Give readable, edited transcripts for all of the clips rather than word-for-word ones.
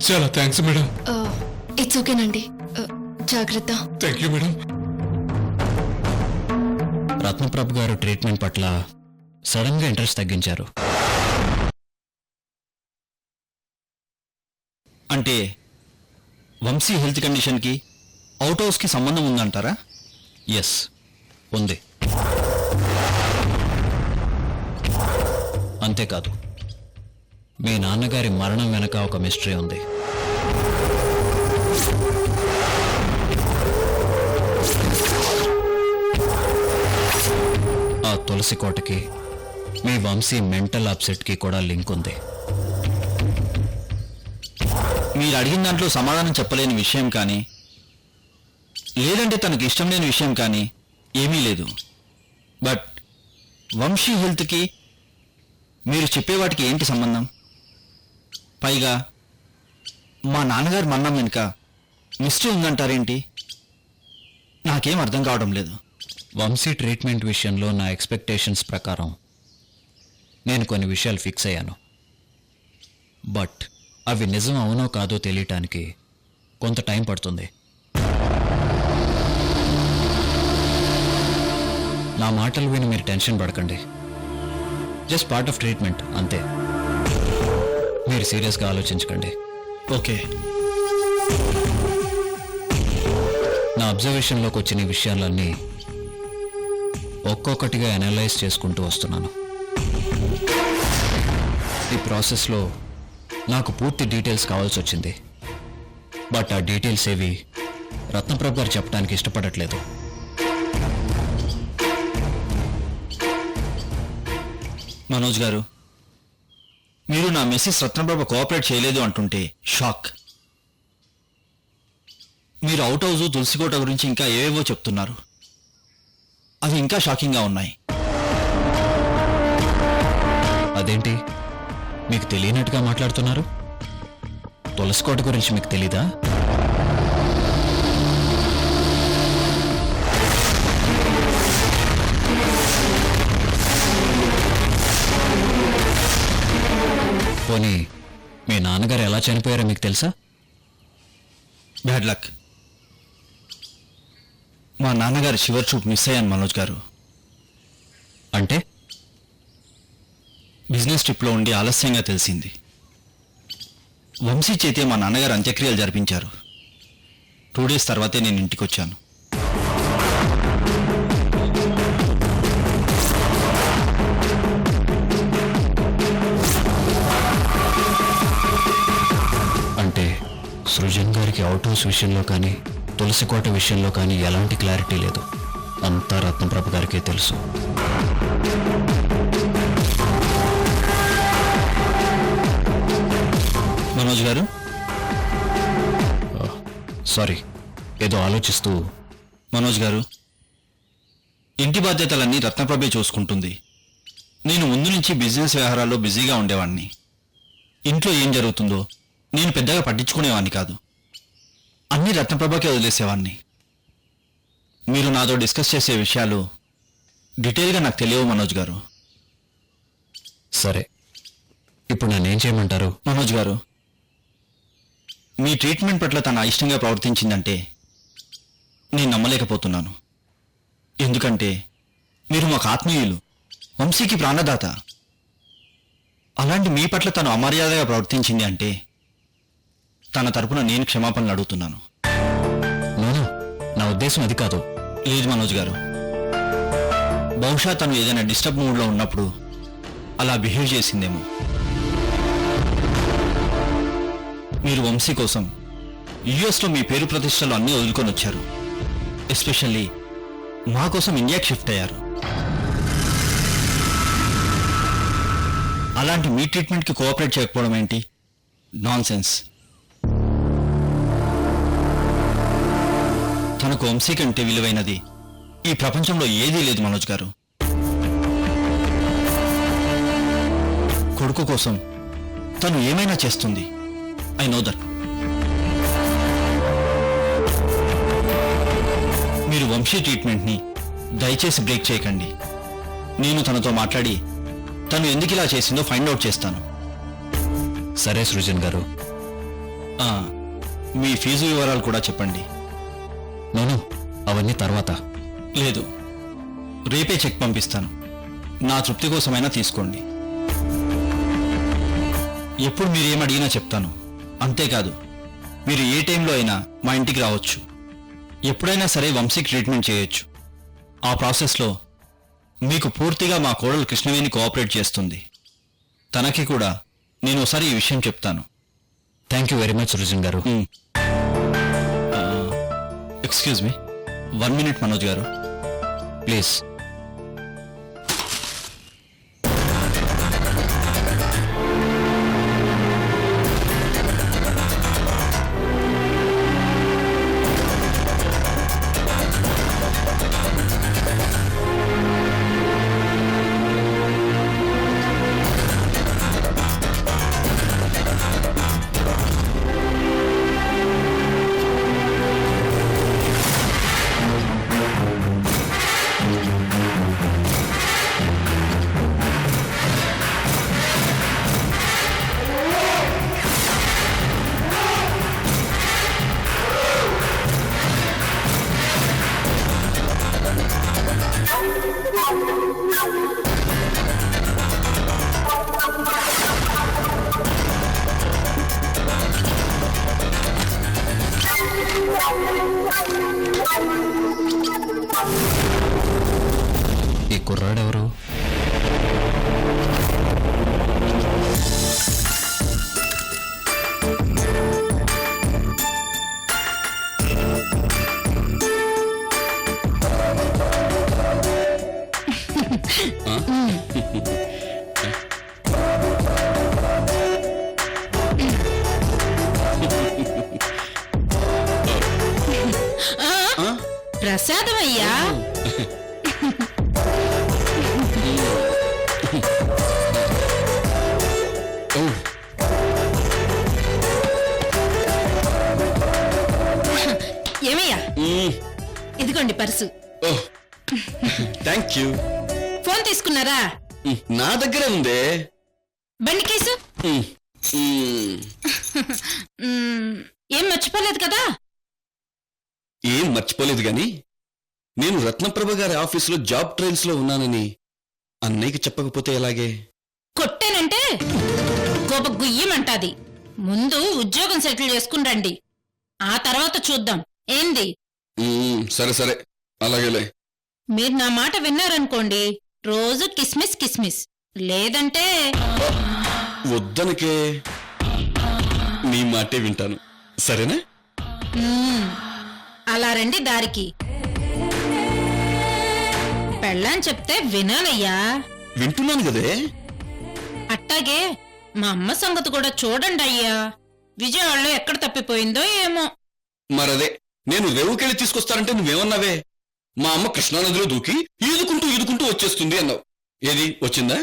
చాలా thanks madam. It's ఓకేనండి. జాగ్రత్త. Thank you madam. రత్నప్రభ గారు ట్రీట్మెంట్ పట్ల సడన్ గా ఇంట్రెస్ట్ తగ్గించారు. అంటే వంశీ హెల్త్ కండిషన్కి అవుట్ హౌస్కి సంబంధం ఉందంటారా? ఎస్, ఉంది. అంతేకాదు, మీ నాన్నగారి మరణం వెనక ఒక మిస్టరీ ఉంది. ఆ తులసి కోటకి మీ వంశీ మెంటల్ అప్సెట్కి కూడా లింక్ ఉంది. మీరు అడిగిన దాంట్లో సమాధానం చెప్పలేని విషయం కానీ, లేదంటే తనకి ఇష్టం లేని విషయం కానీ ఏమీ లేదు. బట్ వంశీ హెల్త్కి మీరు చెప్పేవాటికి ఏంటి సంబంధం? పైగా మా నాన్నగారు మరణం వెనుక మిస్టరీ ఉందంటారేంటి? నాకేం అర్థం కావడం లేదు. వంశీ ట్రీట్మెంట్ విషయంలో నా ఎక్స్పెక్టేషన్స్ ప్రకారం నేను కొన్ని విషయాలు ఫిక్స్ అయ్యాను. బట్ అవి నిజం అవునో కాదో తెలియటానికి కొంత టైం పడుతుంది. నా మాటలు విని మీరు టెన్షన్ పడకండి. జస్ట్ పార్ట్ ఆఫ్ ట్రీట్మెంట్ అంతే. మీరు సీరియస్గా ఆలోచించకండి. ఓకే. నా అబ్జర్వేషన్లోకి వచ్చిన ఈ విషయాలన్నీ ఒక్కొక్కటిగా అనలైజ్ చేసుకుంటూ వస్తున్నాను. ఈ ప్రాసెస్లో నాకు పూర్తి డీటెయిల్స్ కావాల్సి వచ్చింది. బట్ ఆ డీటెయిల్స్ ఏవి రత్నప్రభ గారు చెప్పడానికి ఇష్టపడట్లేదు. మనోజ్ గారు, మీరు నా మిస్సెస్ రత్నప్రభ కోఆపరేట్ చేయలేదు అంటుంటే షాక్. మీరు అవుట్ హౌస్ తులసికోట గురించి ఇంకా ఏవేవో చెప్తున్నారు. అవి ఇంకా షాకింగ్గా ఉన్నాయి. అదేంటి, మీకు తెలియనట్టుగా మాట్లాడుతున్నారు? తులసికోట గురించి మీకు తెలీదా? పోనీ మీ నాన్నగారు ఎలా చనిపోయారో మీకు తెలుసా? Bad luck. మా నాన్నగారు చివరి చూపు మిస్ అయ్యాను మనోజ్ గారు. అంటే బిజినెస్ ట్రిప్లో ఉండి ఆలస్యంగా తెలిసింది. వంశీ చేతే మా నాన్నగారు అంత్యక్రియలు జరిపించారు. 2 days తర్వాతే నేను ఇంటికి వచ్చాను. అంటే సృజన్ గారికి అవుట్ హౌస్ విషయంలో కానీ తులసికోట విషయంలో కానీ ఎలాంటి క్లారిటీ లేదు. అంతా రత్నప్రభ గారికే తెలుసు. మనోజ్ గారు, సారీ, ఏదో ఆలోచిస్తూ. మనోజ్ గారు, ఇంటి బాధ్యతలన్నీ రత్నప్రభే చూసుకుంటుంది. నేను ముందు నుంచి బిజినెస్ వ్యవహారాల్లో బిజీగా ఉండేవాడిని. ఇంట్లో ఏం జరుగుతుందో నేను పెద్దగా పట్టించుకునేవాడిని కాదు. అన్నీ రత్నప్రభకే వదిలేసేవాడిని. మీరు నాతో డిస్కస్ చేసే విషయాలు డీటెయిల్గా నాకు తెలియవు మనోజ్ గారు. సరే, ఇప్పుడు నన్నేం చేయమంటారు? మనోజ్ గారు, మీ ట్రీట్మెంట్ పట్ల తన అయిష్టంగా ప్రవర్తించిందంటే నేను నమ్మలేకపోతున్నాను. ఎందుకంటే మీరు మాకు ఆత్మీయులు, వంశీకి ప్రాణదాత. అలాంటి మీ పట్ల తను అమర్యాదగా ప్రవర్తించింది అంటే తన తరపున నేను క్షమాపణలు అడుగుతున్నాను. నా ఉద్దేశం అది కాదు. లేదు మనోజ్ గారు, బహుశా తను ఏదైనా డిస్టర్బ్ మూడ్లో ఉన్నప్పుడు అలా బిహేవ్ చేసిందేమో. మీరు వంశీ కోసం యుఎస్లో మీ పేరు ప్రతిష్టలు అన్నీ వదులుకొని వచ్చారు. ఎస్పెషల్లీ మా కోసం ఇండియాకి షిఫ్ట్ అయ్యారు. అలాంటి మీ ట్రీట్మెంట్కి కోఆపరేట్ చేయకపోవడం ఏంటి? Non sense. తనకు వంశీ కంటే విలువైనది ఈ ప్రపంచంలో ఏదీ లేదు మనోజ్ గారు. కొడుకు కోసం తను ఏమైనా చేస్తుంది. I know that. మీరు వంశీ ట్రీట్మెంట్ని దయచేసి బ్రేక్ చేయకండి. నేను తనతో మాట్లాడి తను ఎందుకు ఇలా చేసిందో ఫైండ్ అవుట్ చేస్తాను. సరే సృజన్ గారు, ఆ, మీ ఫీజు వివరాలు కూడా చెప్పండి. నోను అవన్నీ తర్వాత. లేదు, రేపే చెక్ పంపిస్తాను. నా తృప్తి కోసమైనా తీసుకోండి. ఎప్పుడు మీరేం అడిగినా చెప్తాను. అంతేకాదు, మీరు ఏ టైంలో అయినా మా ఇంటికి రావచ్చు. ఎప్పుడైనా సరే వంశీకి ట్రీట్మెంట్ చేయొచ్చు. ఆ ప్రాసెస్లో మీకు పూర్తిగా మా కోడలు కృష్ణవేణి కోఆపరేట్ చేస్తుంది. తనకి కూడా నేను ఒకసారి ఈ విషయం చెప్తాను. థ్యాంక్ యూ వెరీ మచ్ రుజన్ గారు. ఎక్స్క్యూజ్ మీ, 1 minute మనోజ్ గారు ప్లీజ్. ఈ కుర్రాడెవరు? ప్రసాదమయ్యా. ఏమయ్యా, ఇదిగోండి పర్సు. Thank you. ఫోన్ తీసుకున్నారా? నా దగ్గరే ఉందే. బండి కేసు ఏం మర్చిపోలేదు కదా? ఏం మర్చిపోలేదు గాని నేను రత్నప్రభ గారి ఆఫీసులో జాబ్ ట్రయల్స్ లో ఉన్నానని అన్నయ్యకి చెప్పకపోతే ఎలాగే? కొట్టానంటే గొప్ప గుయ్యమంటాది. ముందు ఉద్యోగం సెటిల్ చేసుకుని రండి, ఆ తర్వాత చూద్దాం. ఏంది? సరే సరే, అలాగేలే. మీరు నా మాట విన్నారనుకోండి, రోజు కిస్మిస్ కిస్మిస్. లేదంటే వద్దనకే, నీ మాటే వింటాను. సరేనా? అలా రండి దారికి. పెళ్ళాని చెప్తే వినాలయ్యా. వింటున్నాను కదే. అట్టాగే మా అమ్మ సంగతి కూడా చూడండి అయ్యా. విజయవాడలో ఎక్కడ తప్పిపోయిందో ఏమో. మరదే, నేను రేవుకెళ్ళి తీసుకొస్తానంటే నువ్వేమన్నావే? మా అమ్మ కృష్ణానదిలో దూకి ఈదుకుంటూ ఈదుకుంటూ వచ్చేస్తుంది అన్నావు. ఏది వచ్చిందా?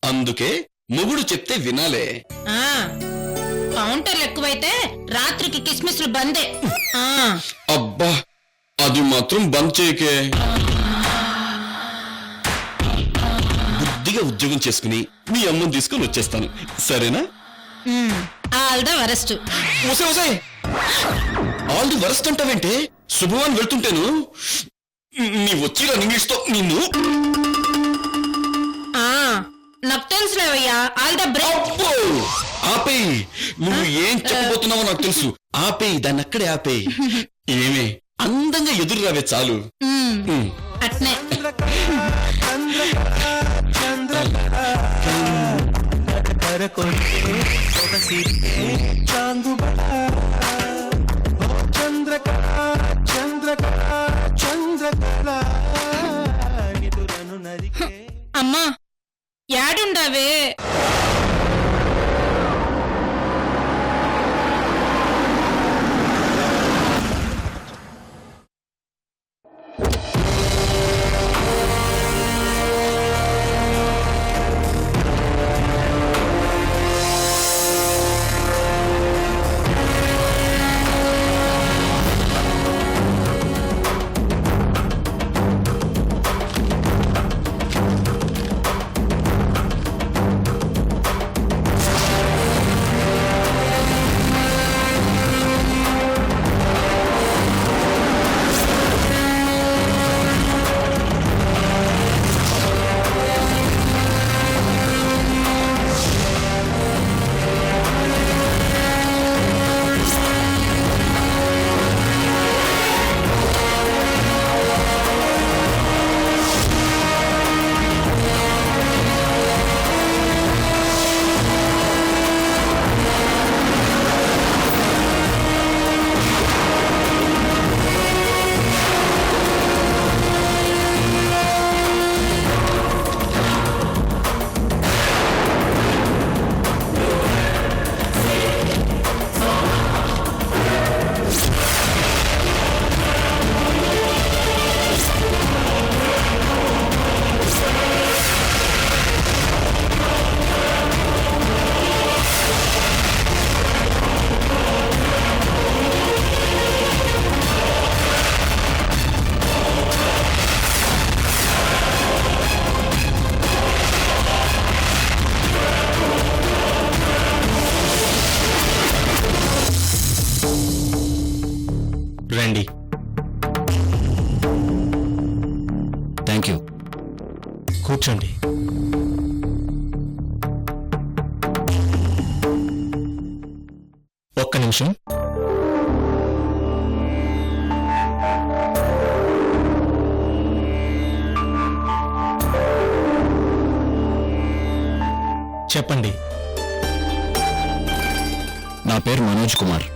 అందుకే మొగుడు చెప్తే వినాలే. కౌంటర్లు ఎక్కువైతే రాత్రికి కిస్మిస్లు బందే. అబ్బా, అది మాత్రం బంద్ చేయకే. బుద్ధిగా ఉద్యోగం చేసుకుని మీ అమ్మని తీసుకుని వచ్చేస్తాను. సరేనా? All the worst. ఒసే ఒసే, ఆల్ ది వరస్ట్ అంటావేంటే? శుభవాన్ వెళ్తుంటేను నీ వచ్చి ఇంగ్లీష్ తో నిన్ను. నాకు తెలుసులేవయ్యా. All the break. ఆపేయి, నువ్వు ఏం చెప్పబోతున్నావో నాకు తెలుసు. ఆపేయి, దాన్ని అక్కడే ఆపేయి. ఏమే అందంగా ఎదురు రావే చాలు. అట్నే. అమ్మా, యాడుండావే? కూర్చోండి. ఒక్క నిమిషం. చెప్పండి. నా పేరు మనోజ్ కుమార్.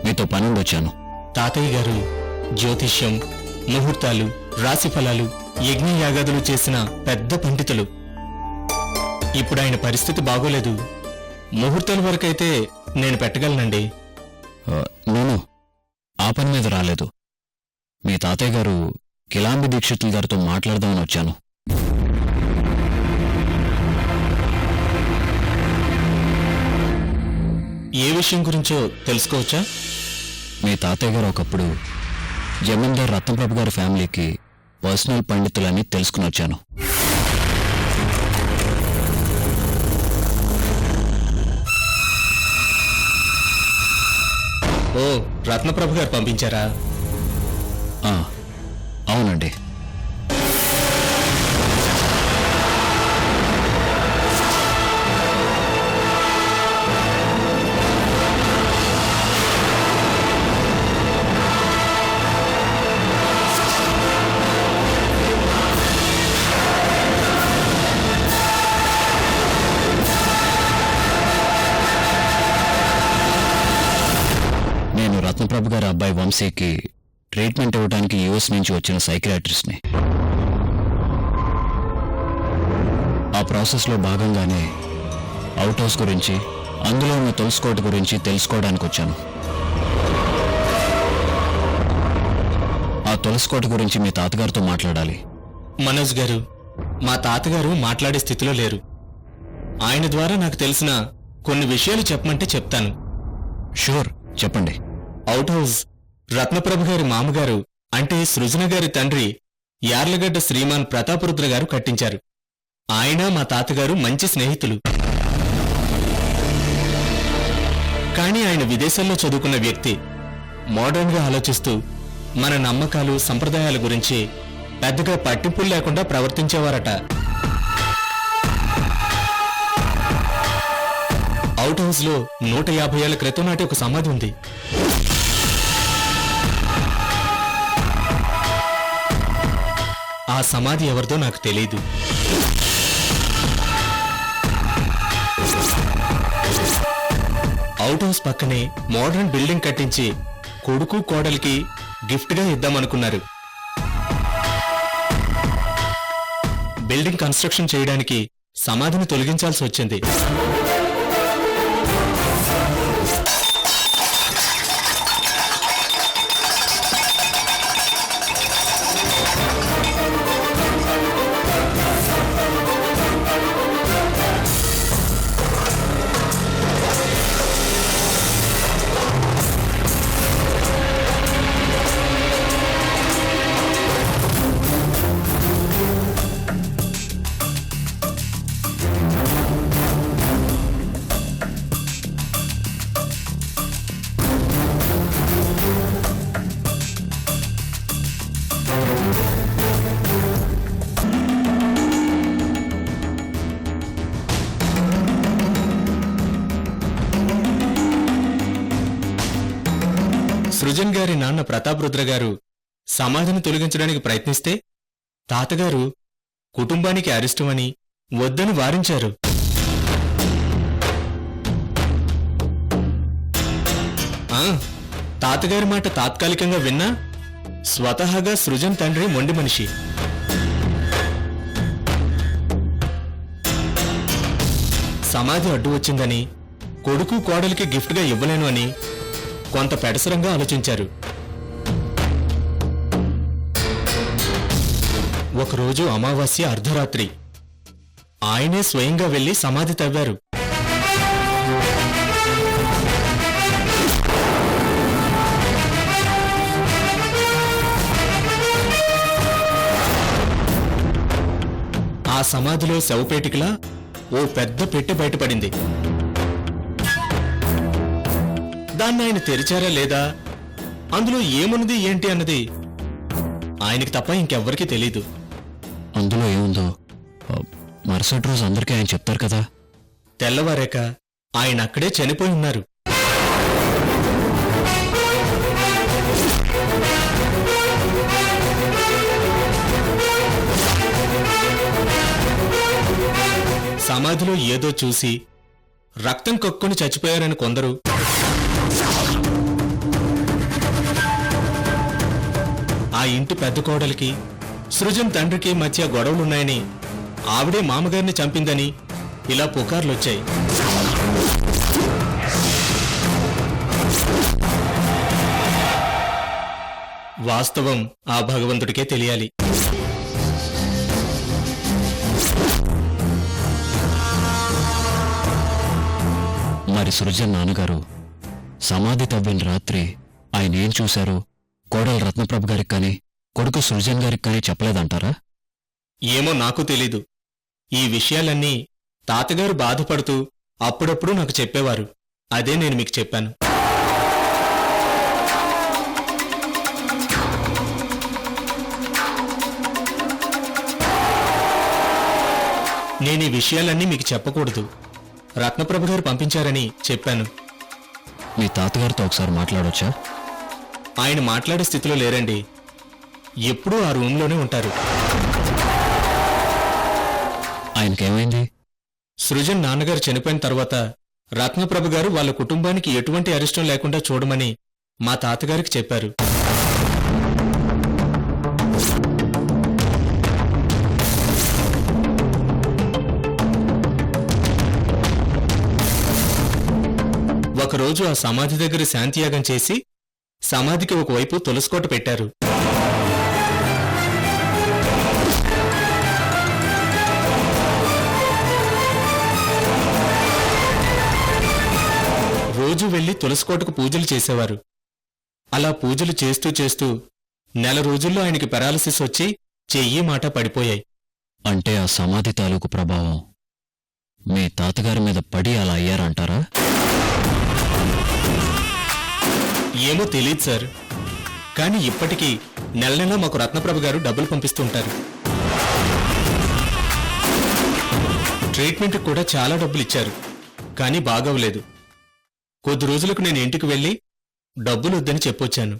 మీతో పనుండి వచ్చాను. తాతయ్య గారు జ్యోతిష్యం, ముహూర్తాలు, రాశి ఫలాలు, యజ్ఞయాగాదులు చేసిన పెద్ద పండితులు. ఇప్పుడు ఆయన పరిస్థితి బాగోలేదు. ముహూర్తాల వరకైతే నేను పెట్టగలనండి. నేను ఆ పని మీద రాలేదు. మీ తాతయ్య గారు కిలాంబి దీక్షితుల గారితో మాట్లాడదామని వచ్చాను. ఏ విషయం గురించో తెలుసుకోవచ్చా? మీ తాతయ్య గారు ఒకప్పుడు జమీందార్ రత్నప్రభు గారి ఫ్యామిలీకి పర్సనల్ పండితులని తెలుసుకుని వచ్చాను. ఓ, రత్నప్రభు గారు పంపించారా? ఆ, అవునండి. నేను రత్నప్రభు గారి అబ్బాయి వంశీకి ట్రీట్మెంట్ ఇవ్వడానికి యుఎస్ నుంచి వచ్చిన సైకియాట్రిస్ట్ని. ఆ ప్రాసెస్లో భాగంగానే అవుట్ హౌస్ గురించి, అందులో ఉన్న తులసి కోట గురించి తెలుసుకోవడానికి వచ్చాను. ఆ తులసి కోట గురించి మీ తాతగారితో మాట్లాడాలి. మనోజ్ గారు, మా తాతగారు మాట్లాడే స్థితిలో లేరు. ఆయన ద్వారా నాకు తెలిసిన కొన్ని విషయాలు చెప్పమంటే చెప్తాను. షూర్, చెప్పండి. అవుట్ హౌస్ రత్నప్రభు గారి మామగారు అంటే సృజన గారి తండ్రి యార్లగడ్డ శ్రీమాన్ ప్రతాపరుద్ర గారు కట్టించారు. ఆయన మా తాతగారు మంచి స్నేహితులు. కానీ ఆయన విదేశాల్లో చదువుకున్న వ్యక్తి. మోడర్న్ గా ఆలోచిస్తూ మన నమ్మకాలు, సంప్రదాయాల గురించి పెద్దగా పట్టింపులు లేకుండా ప్రవర్తించేవారట. అవుట్ హౌస్ లో 150 ఏళ్ల క్రితం నాటి ఒక సమాధి ఉంది. ఆ సమాధి ఎవరిదో నాకు తెలీదు. అవుట్ హౌస్ పక్కనే మోడర్న్ బిల్డింగ్ కట్టించి కొడుకు కోడలికి గిఫ్ట్ గా ఇద్దామనుకున్నారు. బిల్డింగ్ కన్స్ట్రక్షన్ చేయడానికి సమాధిని తొలగించాల్సి వచ్చింది. సృజన్ గారి నాన్న ప్రతాపరుద్ర గారు సమాధిని తొలగించడానికి ప్రయత్నిస్తే తాతగారు కుటుంబానికి అరిష్టమని వద్దని వారించారు. తాతగారి మాట తాత్కాలికంగా విన్నా స్వతహాగా సృజన్ తండ్రి మొండి మనిషి. సమాధి అడ్డు వచ్చిందని, కొడుకు కోడలికి గిఫ్ట్గా ఇవ్వలేను అని కొంత పెడసరంగా ఆలోచించారు. ఒకరోజు అమావాస్య అర్ధరాత్రి ఆయనే స్వయంగా వెళ్లి సమాధి తవ్వారు. ఆ సమాధిలో శవపేటికలా ఓ పెద్ద పెట్టె బయటపడింది. దాన్ని ఆయన తెరిచారా లేదా, అందులో ఏమున్నది ఏంటి అన్నది ఆయనకి తప్ప ఇంకెవ్వరికీ తెలీదు. అందులో ఏముందో మరుసటి రోజు అందరికీ ఆయన చెప్తారు కదా. తెల్లవారాక ఆయన అక్కడే చనిపోయి ఉన్నారు. సమాధిలో ఏదో చూసి రక్తం కక్కుని చచ్చిపోయారని కొందరు, ఆ ఇంటి పెద్ద కోడలికి సృజన్ తండ్రికి మధ్య గొడవలున్నాయని, ఆవిడే మామగారిని చంపిందని ఇలా పుకార్లొచ్చాయి. వాస్తవం ఆ భగవంతుడికే తెలియాలి. మరి సృజన్ నాన్నగారు సమాధి తవ్విన రాత్రి ఆయన ఏం చూశారో కోడలు రత్నప్రభ గారికి కానీ కొడుకు సృజన్ గారికి కానీ చెప్పలేదంటారా? ఏమో నాకు తెలీదు. ఈ విషయాలన్నీ తాతగారు బాధపడుతూ అప్పుడప్పుడు నాకు చెప్పేవారు. అదే నేను మీకు చెప్పాను. నేను ఈ విషయాలన్నీ మీకు చెప్పకూడదు. రత్నప్రభ గారు పంపించారని చెప్పాను. మీ తాతగారితో ఒకసారి మాట్లాడొచ్చా? ఆయన మాట్లాడే స్థితిలో లేరండి. ఎప్పుడూ ఆ రూంలోనే ఉంటారు. ఆయనకేమైంది? సృజన్ నాన్నగారు చనిపోయిన తర్వాత రత్నప్రభ గారు వాళ్ళ కుటుంబానికి ఎటువంటి అరిష్టం లేకుండా చూడమని మా తాతగారికి చెప్పారు. ఒకరోజు ఆ సమాధి దగ్గర శాంతియాగం చేసి సమాధికి ఒకవైపు తులసికోట పెట్టారు. రోజు వెళ్లి తులసికోటకు పూజలు చేసేవారు. అలా పూజలు చేస్తూ చేస్తూ నెల రోజుల్లో ఆయనకి పెరాలసిస్ వచ్చి చెయ్యి మాట పడిపోయాయి. అంటే ఆ సమాధి తాలూకు ప్రభావం మీ తాతగారి మీద పడి అలా అయ్యారంటారా? ఏమో తెలీదు సార్. కానీ ఇప్పటికీ నెల నెలా మాకు రత్నప్రభ గారు డబ్బులు పంపిస్తుంటారు. ట్రీట్మెంట్కి కూడా చాలా డబ్బులు ఇచ్చారు. కానీ బాగవలేదు. కొద్ది రోజులకు నేను ఇంటికి వెళ్ళి డబ్బులు వద్దని చెప్పొచ్చాను.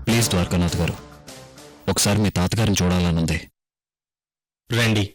ప్లీజ్ ద్వారకానాథ్ గారు, ఒకసారి మీ తాతగారిని చూడాలనుంది. రండి.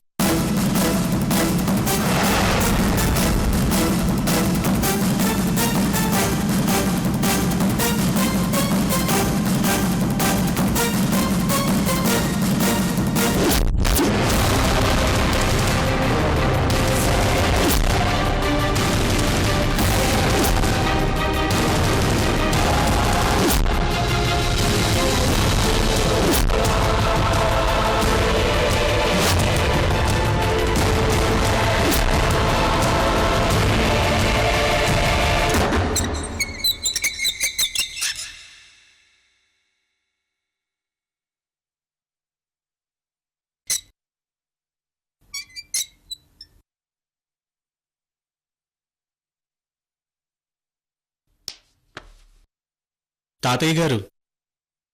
తాతయ్య గారు,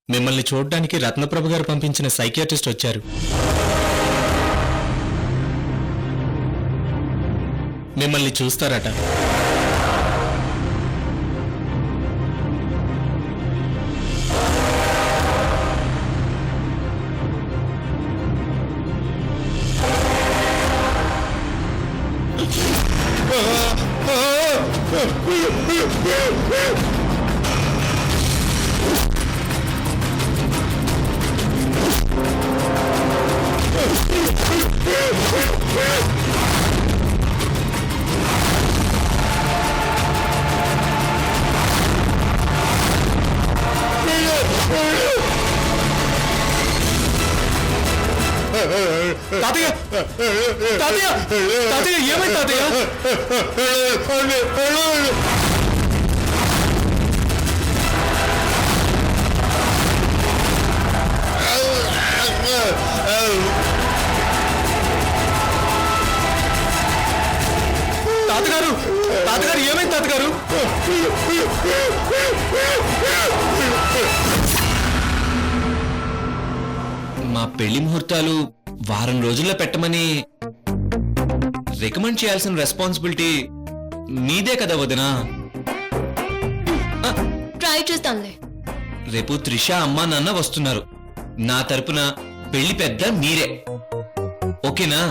మిమ్మల్ని చూడ్డానికి రత్నప్రభ గారు పంపించిన సైకియాట్రిస్ట్ వచ్చారు. మిమ్మల్ని చూస్తారట. తాతయ్య, తాతయ్య, తాతయ్య, ఏమైంది తాతయ్య? తాతగారు, తాతగారు, ఏమైంది తాతగారు? పెళ్లి ముహూర్తాలు వారం రోజుల్లో పెట్టమని రికమెండ్ చేయాల్సిన రెస్పాన్సిబిలిటీ మీదే కదా వదినా. ట్రై చేస్తానులే. రేపు త్రిష అమ్మా నాన్న వస్తున్నారు. నా తరపున పెళ్లి పెద్ద మీరే, ఓకేనా?